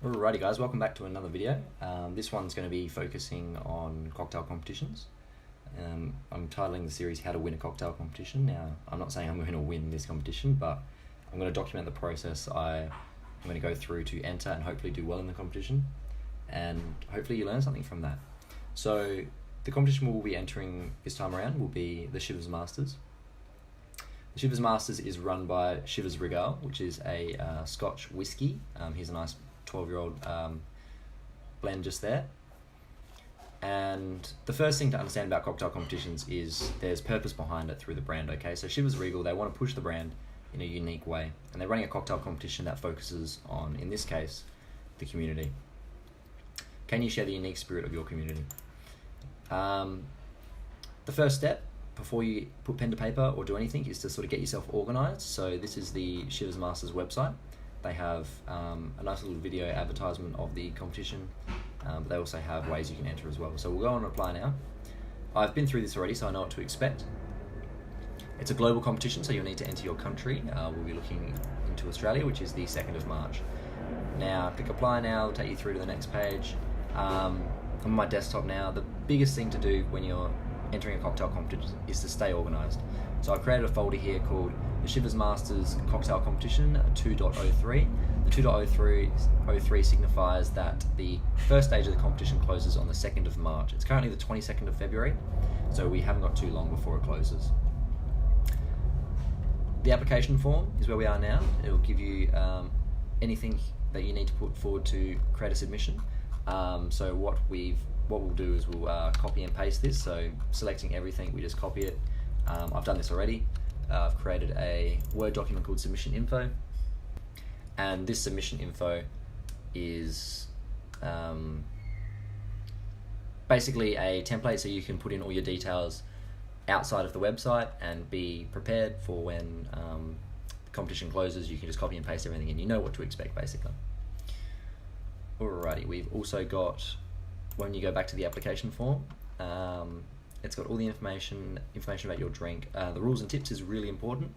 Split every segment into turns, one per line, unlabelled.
Alrighty guys, welcome back to another video. This one's going to be focusing on cocktail competitions. I'm titling the series How to Win a Cocktail Competition. Now, I'm not saying I'm going to win this competition, but I'm going to document the process I'm going to go through to enter and hopefully do well in the competition. And hopefully you learn something from that. So, the competition we'll be entering this time around will be the Shivers Masters. The Shivers Masters is run by Shivers Regal, which is a Scotch whiskey. Here's a nice 12-year-old blend just there. And the first thing to understand about cocktail competitions is there's purpose behind it through the brand, okay? So Shivers Regal, they want to push the brand in a unique way. And they're running a cocktail competition that focuses on, in this case, the community. Can you share the unique spirit of your community? The first step before you put pen to paper or do anything is to sort of get yourself organized. So this is the Shivers Masters website. They have a nice little video advertisement of the competition, but they also have ways you can enter as well. So we'll go on and apply now. I've been through this already, so I know what to expect. It's a global competition, so you'll need to enter your country. We'll be looking into Australia, which is the 2nd of March. Now, click apply now, it'll take you through to the next page. I'm on my desktop now. The biggest thing to do when you're entering a cocktail competition is to stay organized. So I've created a folder here called the Shivers Masters Cocktail Competition 2.03. The 2.03 signifies that the first stage of the competition closes on the 2nd of March. It's currently the 22nd of February, so we haven't got too long before it closes. The application form is where we are now. It will give you anything that you need to put forward to create a submission. So what we'll do is we'll copy and paste this. So selecting everything, we just copy it. I've done this already. I've created a Word document called submission info, and this submission info is basically a template so you can put in all your details outside of the website and be prepared for when the competition closes. You can just copy and paste everything and you know what to expect basically. Alrighty, we've also got, when you go back to the application form, it's got all the information about your drink. The rules and tips is really important,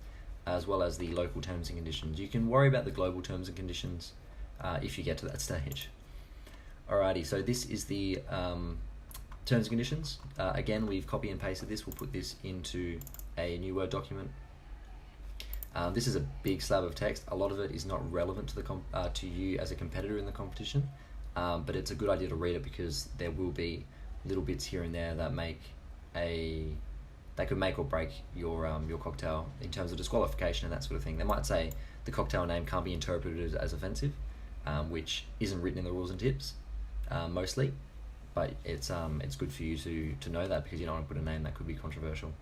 as well as the local terms and conditions. You can worry about the global terms and conditions if you get to that stage. Alrighty, so this is the terms and conditions. Again, we've copy and pasted this. We'll put this into a new Word document. This is a big slab of text. A lot of it is not relevant to to you as a competitor in the competition, but it's a good idea to read it because there will be little bits here and there that could make or break your cocktail in terms of disqualification and that sort of thing. They might say the cocktail name can't be interpreted as offensive, which isn't written in the rules and tips mostly, but it's good for you to know that because you don't want to put a name that could be controversial.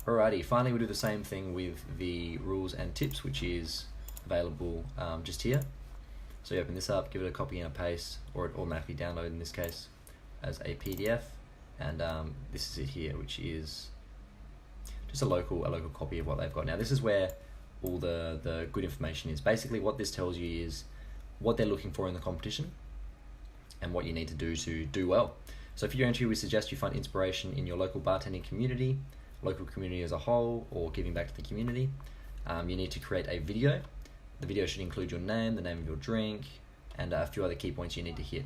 Alrighty, finally we'll do the same thing with the rules and tips, which is available just here. So you open this up, give it a copy and a paste, or it automatically download in this case as a PDF, and this is it here, which is just a local copy of what they've got. Now this is where all the good information is. Basically what this tells you is what they're looking for in the competition and what you need to do well. So for your entry, we suggest you find inspiration in your local bartending community, local community as a whole, or giving back to the community. You need to create a video. The video should include your name, the name of your drink, and a few other key points you need to hit.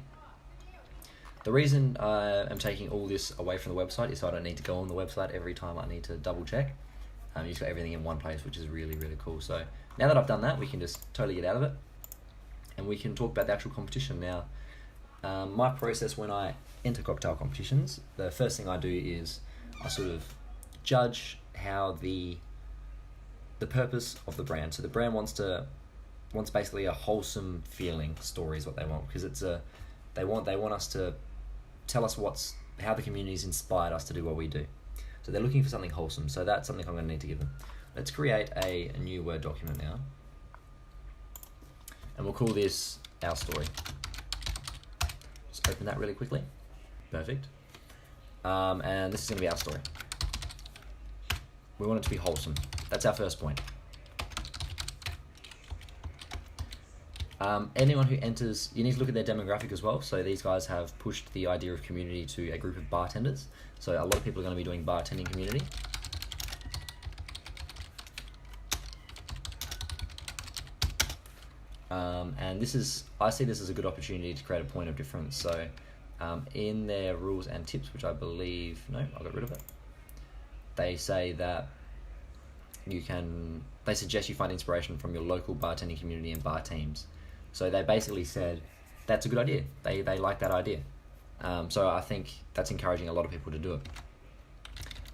The reason I am taking all this away from the website is so I don't need to go on the website every time I need to double check. You've just got everything in one place, which is really, really cool. So now that I've done that, we can just totally get out of it and we can talk about the actual competition. Now, my process when I enter cocktail competitions, the first thing I do is I sort of judge how the purpose of the brand. So the brand wants basically a wholesome feeling story is what they want, because they want us to tell us how the community's inspired us to do what we do. So they're looking for something wholesome. So that's something I'm going to need to give them. Let's create a new Word document now, and we'll call this Our Story. Just open that really quickly. Perfect. And this is going to be our story. We want it to be wholesome. That's our first point. Anyone who enters, you need to look at their demographic as well. So these guys have pushed the idea of community to a group of bartenders. So a lot of people are going to be doing bartending community. And I see this as a good opportunity to create a point of difference. So in their rules and tips, which I believe, no, I got rid of it, they say that they suggest you find inspiration from your local bartending community and bar teams. So they basically said that's a good idea. They like that idea. So I think that's encouraging a lot of people to do it.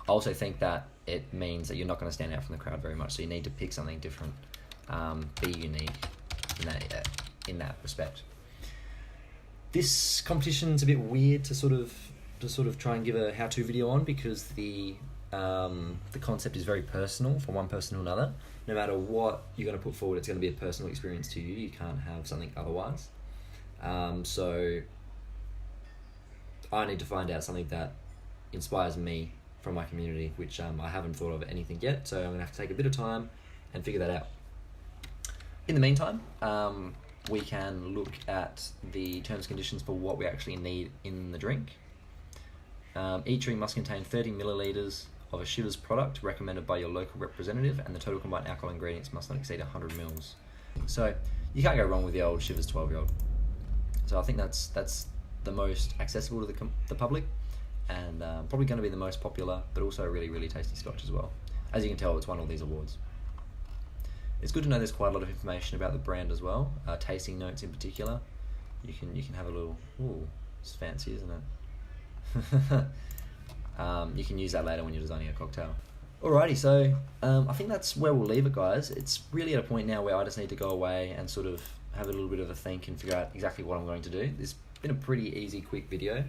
I also think that it means that you're not going to stand out from the crowd very much. So you need to pick something different, be unique in that respect. This competition's a bit weird to sort of try and give a how-to video on, because the concept is very personal from one person to another. No matter what you're going to put forward, it's going to be a personal experience to you. You can't have something otherwise. So I need to find out something that inspires me from my community, which I haven't thought of anything yet. So I'm going to have to take a bit of time and figure that out. In the meantime, we can look at the terms and conditions for what we actually need in the drink. Each drink must contain 30 milliliters of a Shivers product recommended by your local representative, and the total combined alcohol ingredients must not exceed 100 mils. So you can't go wrong with the old Shivers 12-year-old. So I think that's the most accessible to the public, and probably going to be the most popular, but also a really, really tasty scotch as well. As you can tell, it's won all these awards. It's good to know there's quite a lot of information about the brand as well, tasting notes in particular. You can have a little, ooh, it's fancy, isn't it? You can use that later when you're designing a cocktail. Alrighty, so I think that's where we'll leave it, guys. It's really at a point now where I just need to go away and sort of have a little bit of a think and figure out exactly what I'm going to do. This has been a pretty easy, quick video,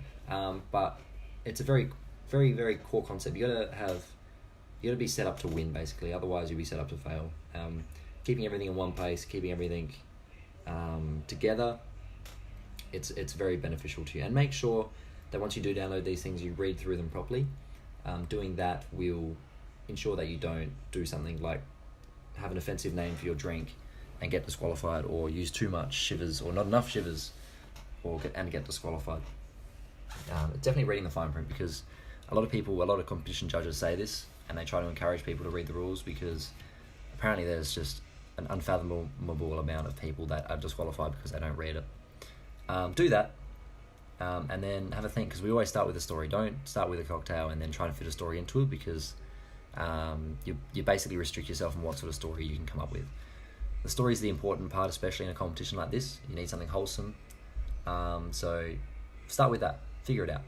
but it's a very, very, very core concept. You gotta be set up to win, basically. Otherwise, you'll be set up to fail. Keeping everything in one place, keeping everything together, it's very beneficial to you. And make sure that once you do download these things, you read through them properly. Doing that will ensure that you don't do something like have an offensive name for your drink and get disqualified, or use too much Shivers or not enough Shivers and get disqualified. Definitely reading the fine print, because a lot of competition judges say this, and they try to encourage people to read the rules, because apparently there's just an unfathomable amount of people that are disqualified because they don't read it. Do that, and then have a think, because we always start with a story. Don't start with a cocktail and then try to fit a story into it, because you basically restrict yourself on what sort of story you can come up with. The story is the important part, especially in a competition like this. You need something wholesome. So start with that. Figure it out.